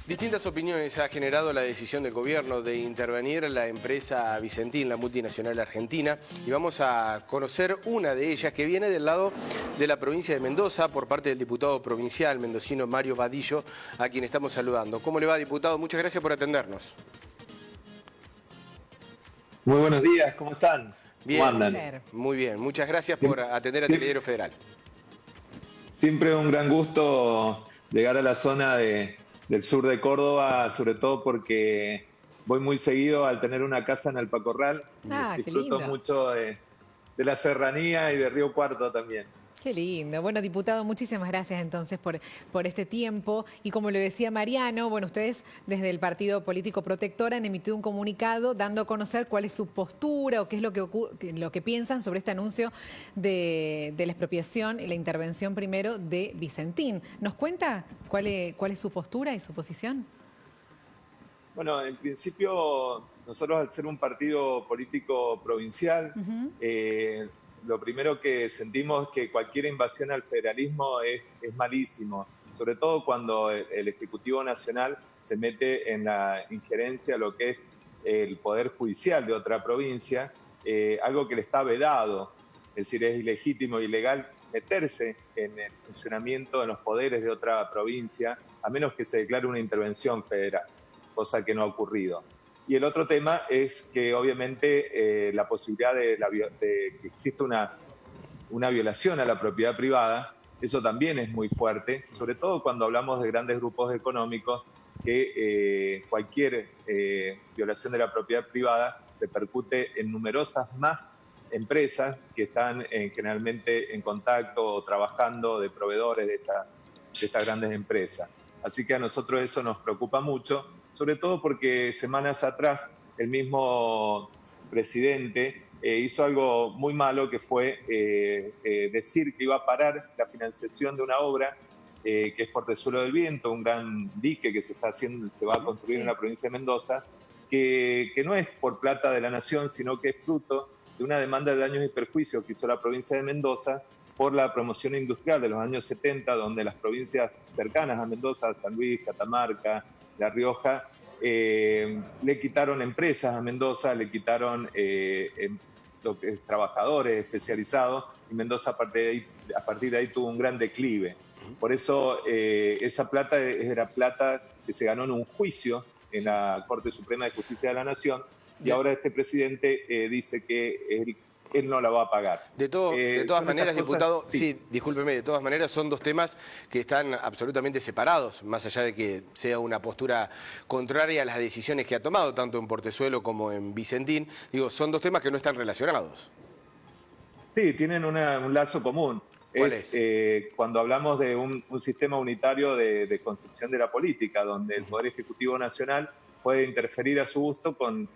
Distintas opiniones ha generado la decisión del gobierno de intervenir la empresa Vicentín, la multinacional argentina, y vamos a conocer una de ellas que viene del lado de la provincia de Mendoza por parte del diputado provincial mendocino Mario Vadillo, a quien estamos saludando. ¿Cómo le va, diputado? Muchas gracias por atendernos. Muy buenos días, ¿cómo están? ¿Cómo Bien, andan? muy bien. Muchas gracias por atender a Telediario Federal. Siempre un gran gusto llegar a la zona del sur de Córdoba, sobre todo porque voy muy seguido al tener una casa en Alpacorral. Qué Disfruto lindo. mucho de la serranía y de Río Cuarto también. Qué lindo. Bueno, diputado, muchísimas gracias entonces por este tiempo. Y como lo decía Mariano, bueno, ustedes desde el Partido Político Protector han emitido un comunicado dando a conocer cuál es su postura o qué es lo que piensan sobre este anuncio de la expropiación y la intervención primero de Vicentín. ¿Nos cuenta cuál es su postura y su posición? Bueno, en principio, nosotros al ser un partido político provincial, lo primero que sentimos es que cualquier invasión al federalismo es malísimo, sobre todo cuando el Ejecutivo Nacional se mete en la injerencia a lo que es el Poder Judicial de otra provincia, algo que le está vedado, es decir, es ilegítimo e ilegal meterse en el funcionamiento de los poderes de otra provincia, a menos que se declare una intervención federal, cosa que no ha ocurrido. Y el otro tema es que obviamente la posibilidad de que exista una violación a la propiedad privada, eso también es muy fuerte, sobre todo cuando hablamos de grandes grupos económicos, que cualquier violación de la propiedad privada repercute en numerosas más empresas que están generalmente en contacto o trabajando de proveedores de estas grandes empresas. Así que a nosotros eso nos preocupa mucho, sobre todo porque semanas atrás el mismo presidente hizo algo muy malo, que fue decir que iba a parar la financiación de una obra que es Portezuelo del Viento, un gran dique que se va a construir en la provincia de Mendoza, que no es por plata de la nación, sino que es fruto de una demanda de daños y perjuicios que hizo la provincia de Mendoza por la promoción industrial de los años 70, donde las provincias cercanas a Mendoza, San Luis, Catamarca, La Rioja, le quitaron empresas a Mendoza, le quitaron trabajadores especializados, y Mendoza a partir de ahí tuvo un gran declive. Por eso esa plata era plata que se ganó en un juicio en la Corte Suprema de Justicia de la Nación, y ahora este presidente dice que él no la va a pagar. De todas maneras, diputado, sí, discúlpeme, de todas maneras son dos temas que están absolutamente separados, más allá de que sea una postura contraria a las decisiones que ha tomado, tanto en Portezuelo como en Vicentín. Digo, son dos temas que no están relacionados. Sí, tienen un lazo común. ¿Cuál es? Cuando hablamos de un sistema unitario de concepción de la política, donde el Poder Ejecutivo Nacional puede interferir a su gusto con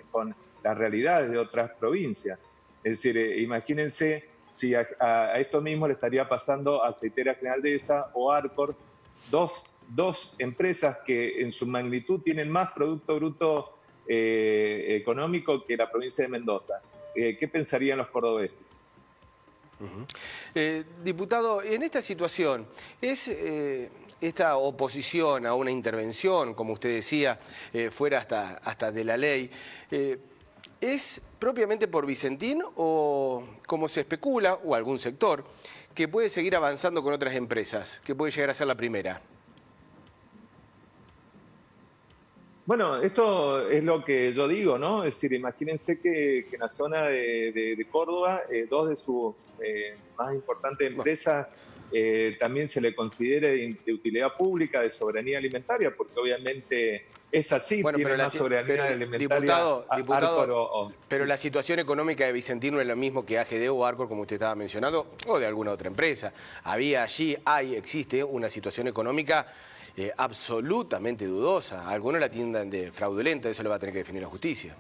las realidades de otras provincias. Es decir, imagínense si a esto mismo le estaría pasando a Aceitera General Dehesa o Arcor, dos empresas que en su magnitud tienen más Producto Bruto económico que la provincia de Mendoza. ¿Qué pensarían los cordobeses? Diputado, en esta situación, ¿es esta oposición a una intervención, como usted decía, fuera hasta de la ley, es propiamente por Vicentín o, como se especula, o algún sector, que puede seguir avanzando con otras empresas, que puede llegar a ser la primera? Bueno, esto es lo que yo digo, ¿no? Es decir, imagínense que en la zona de Córdoba, dos de sus más importantes empresas también se le considere de utilidad pública, de soberanía alimentaria, porque obviamente es así, bueno, tiene más soberanía alimentaria. Diputado, pero la situación económica de Vicentín no es lo mismo que AGD o Arcor, como usted estaba mencionando, o de alguna otra empresa. Existe una situación económica absolutamente dudosa. Algunos la tildan de fraudulenta, eso lo va a tener que definir la justicia.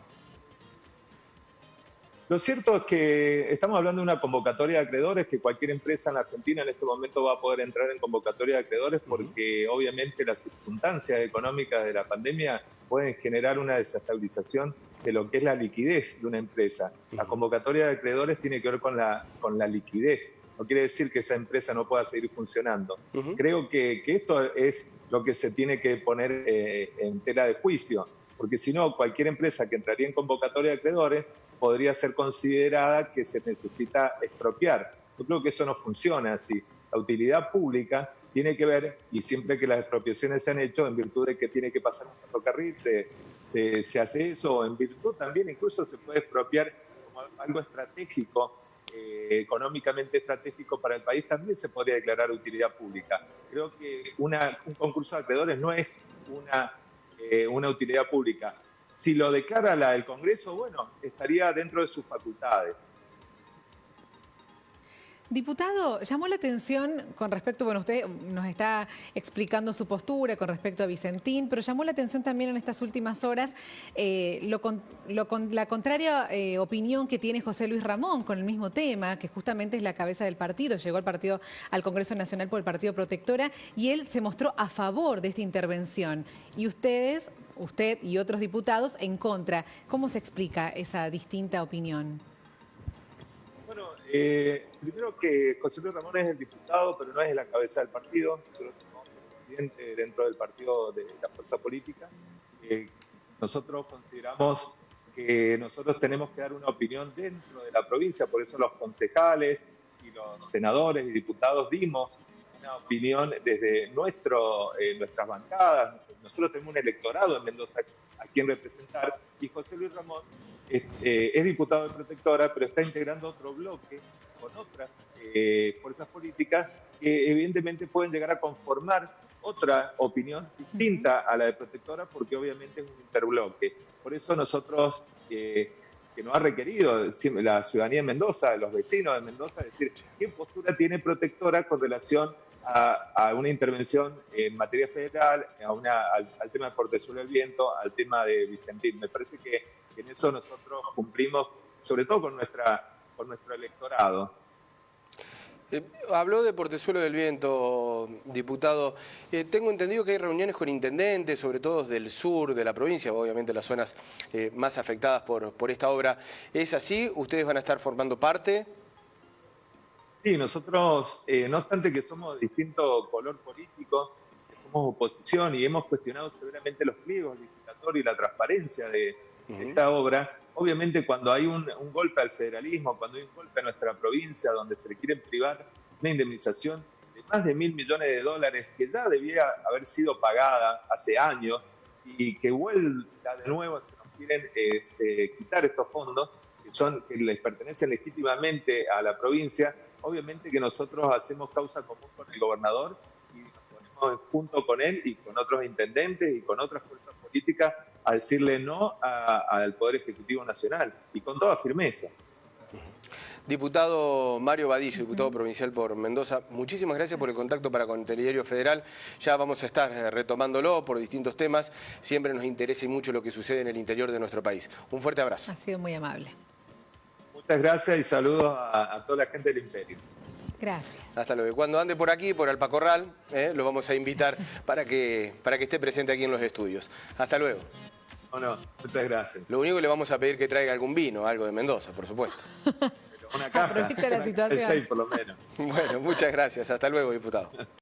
Lo cierto es que estamos hablando de una convocatoria de acreedores, que cualquier empresa en la Argentina en este momento va a poder entrar en convocatoria de acreedores, porque obviamente las circunstancias económicas de la pandemia pueden generar una desestabilización de lo que es la liquidez de una empresa. La convocatoria de acreedores tiene que ver con la liquidez. No quiere decir que esa empresa no pueda seguir funcionando. Creo que esto es lo que se tiene que poner en tela de juicio, porque si no, cualquier empresa que entraría en convocatoria de acreedores podría ser considerada que se necesita expropiar. Yo creo que eso no funciona así. La utilidad pública tiene que ver, y siempre que las expropiaciones se han hecho, en virtud de que tiene que pasar un ferrocarril, se hace eso, en virtud también incluso se puede expropiar como algo estratégico, económicamente estratégico para el país, también se podría declarar utilidad pública. Creo que un concurso de acreedores no es una utilidad pública. Si lo declara el Congreso, bueno, estaría dentro de sus facultades. Diputado, llamó la atención con respecto, bueno, usted nos está explicando su postura con respecto a Vicentín, pero llamó la atención también en estas últimas horas la contraria opinión que tiene José Luis Ramón con el mismo tema, que justamente es la cabeza del partido, llegó al Congreso Nacional por el Partido Protectora, y él se mostró a favor de esta intervención. Y usted y otros diputados en contra. ¿Cómo se explica esa distinta opinión? Bueno, primero que José Luis Ramón es el diputado, pero no es la cabeza del partido. Nosotros tenemos un presidente dentro del partido de la fuerza política. Nosotros consideramos que nosotros tenemos que dar una opinión dentro de la provincia, por eso los concejales y los senadores y diputados dimos una opinión desde nuestras bancadas. Nosotros tenemos un electorado en Mendoza a quien representar, y José Luis Ramón es diputado de Protectora, pero está integrando otro bloque con otras fuerzas políticas que evidentemente pueden llegar a conformar otra opinión distinta a la de Protectora, porque obviamente es un interbloque. Por eso nosotros, que nos ha requerido la ciudadanía de Mendoza, los vecinos de Mendoza, decir qué postura tiene Protectora con relación a una intervención en materia federal, al tema de Portezuelo del Viento, al tema de Vicentín. Me parece que en eso nosotros cumplimos, sobre todo con nuestro electorado. Habló de Portezuelo del Viento, diputado. Tengo entendido que hay reuniones con intendentes, sobre todo del sur de la provincia, obviamente las zonas más afectadas por esta obra. ¿Es así? ¿Ustedes van a estar formando parte? Sí, nosotros, no obstante que somos de distinto color político, que somos oposición y hemos cuestionado severamente los pliegos licitatorios y la transparencia de esta obra, obviamente cuando hay un golpe al federalismo, cuando hay un golpe a nuestra provincia donde se le quiere privar una indemnización de más de $1.000 millones que ya debía haber sido pagada hace años y que vuelta de nuevo, se nos quieren quitar estos fondos que les pertenecen legítimamente a la provincia. Obviamente que nosotros hacemos causa común con el gobernador y nos ponemos junto con él y con otros intendentes y con otras fuerzas políticas a decirle no al Poder Ejecutivo Nacional y con toda firmeza. Diputado Mario Badillo, diputado provincial por Mendoza, muchísimas gracias por el contacto para con Telediario Federal. Ya vamos a estar retomándolo por distintos temas. Siempre nos interesa y mucho lo que sucede en el interior de nuestro país. Un fuerte abrazo. Ha sido muy amable. Muchas gracias y saludos a toda la gente del Imperio. Gracias. Hasta luego. Cuando ande por aquí, por Alpacorral, lo vamos a invitar para que esté presente aquí en los estudios. Hasta luego. No, muchas gracias. Lo único que le vamos a pedir que traiga algún vino, algo de Mendoza, por supuesto. Una caja. Aprovecha la situación. El 6 por lo menos. Bueno, muchas gracias. Hasta luego, diputado.